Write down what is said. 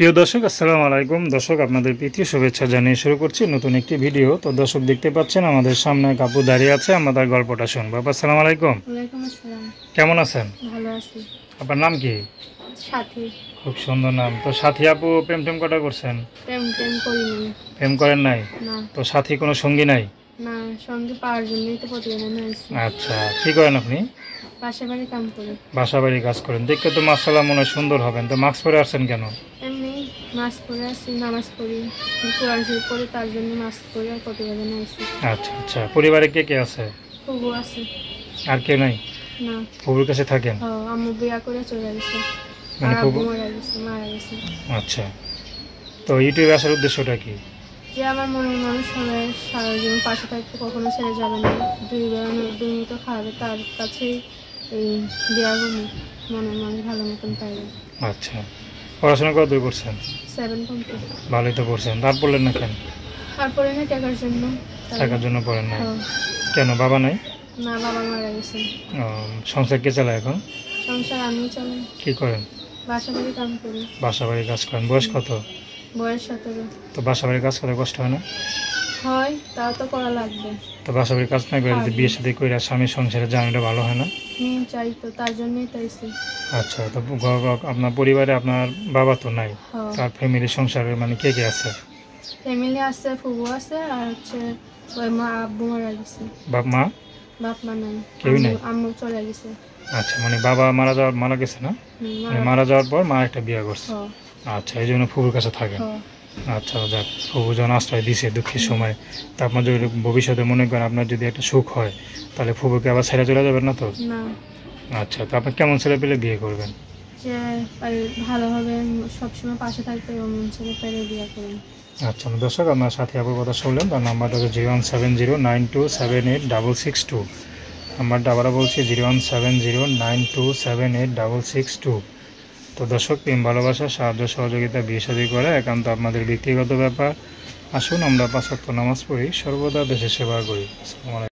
প্রিয় দর্শক, আসসালামু আলাইকুম। দর্শক, আপনাদের প্রীতি শুভেচ্ছা জানিয়ে শুরু করছি নতুন একটি ভিডিও। তো দর্শক, দেখতে পাচ্ছেন আমাদের সামনে এক আপু দাঁড়িয়ে আছে। আমরা তার গল্পটা শুনবো। আপা, আসসালামু আলাইকুম। ওয়ালাইকুম আসসালাম। কেমন আছেন? ভালো আছি। আপনার নাম কি? সাথী। খুব সুন্দর নাম। তো সাথী আপু, প্রেম টেম কটা করছেন? প্রেম করিনি। প্রেম করেন নাই? না। তো সাথী কোনো সঙ্গী নাই? না, সঙ্গে পাওয়ার জন্যই তো প্রতিবেদনে আসছি। আচ্ছা, কি করেন আপনি? পাশে বাড়ি কাম করি। বাসা বাড়ি কাজ করেন। দেখতে তো মাশাআল্লাহ মনে হয় সুন্দর হবেন। তো মাস্ক পরে আসছেন কেন? এমনি মাস্ক পরে আসছি, নামাজ পড়ি, কোরআন শরীফ পড়ি, তার জন্য মাস্ক পরে আর প্রতিবেদনে আসছি। আচ্ছা আচ্ছা, পরিবারে কে কে আছে? ফুবু আছে। আর কে নাই? না। ফুবুর কাছে থাকেন? আম্মু বিয়া করে চলে গেছে। মানে আর ফুবু? আব্বু মারা গেছে। আচ্ছা, তো ইউটিউবে আসার উদ্দেশ্যটা কি? যে আমার মনের মানুষ হবে, সারা জীবন পাশে থাকতে, কখনো ছেড়ে যাবে না, দুই মতো খাওয়াবে, তার কাছেই এই বিয়া করবো। মনের মানুষ ভালো মতন পাইবে। আচ্ছা, পড়াশোনা কত দূর করছেন? 7 কমপ্লিট। ভালোই তো পড়ছেন, তার পড়লেন না কেন? আর পড়ি না টাকার জন্য। টাকার জন্য পড়েন না? হ্যাঁ। কেন, বাবা নাই? না, বাবা মারা গেছে। ও, সংসার কে চালায় এখন? সংসার আমি চালাই। কি করেন? বাসা বাড়ি কাম করি। বাসা বাড়ির কাজ করেন। বয়স কত? বয়স 17। তো বাসা বাড়ির কাজ করতে কষ্ট হয় না? হয়, তাও তো করা লাগবে। তো বাসা বাড়ির কাজ না করে যদি বিয়ে শাদী করে স্বামীর সংসারে যান, এটা ভালো হয় না? চাই তো, তার জন্যই তাইছি। আচ্ছা, তো আপনার পরিবারে আপনার বাবা তো নাই, হ্যাঁ। তার ফ্যামিলির সংসারে মানে কে কে আছে? ফ্যামিলি আছে, ফুবু আছে, আর হচ্ছে ওই মা আব্বু মারা গেছে। বাপ মা? বাপ মা নাই। কেউ নাই? আম্মু চলে গেছে। আচ্ছা, মানে বাবা মারা গেছে না? মানে মারা যাওয়ার পর মা একটা বিয়ে করছে। আচ্ছা, এই জন্য ফুবুর কাছে থাকেন। আচ্ছা, যাক, ফুবু যখন আশ্রয় দিছে দুঃখের সময়, তা আপনার যদি ভবিষ্যতে মনে করেন আপনার যদি একটা সুখ হয়, তাহলে ফুবুকে আবার ছেড়ে চলে যাবেন না তো? না। আচ্ছা, তো আপনি কেমন ছেলে পেলে বিয়ে করবেন? যে ভালোভাবে সবসময় পাশে থাকতে এমন ছেলে পেলে বিয়ে করুন। আচ্ছা, দর্শক, আপনার সাথে আপনার কথা শুনলেন। তার নাম্বারটা হচ্ছে 01709278662। নাম্বারটা আবারও বলছি 01709278662। তো দর্শক, প্রেম ভালোবাসা, সাহায্য সহযোগিতা, বিয়ে শাদী করে একান্ত আপনাদের ব্যক্তিগত ব্যাপার। আসুন আমরা 5 ওয়াক্ত নামাজ পড়ি, সর্বদা দেশের সেবা করি। আসসালামু আলাইকুম।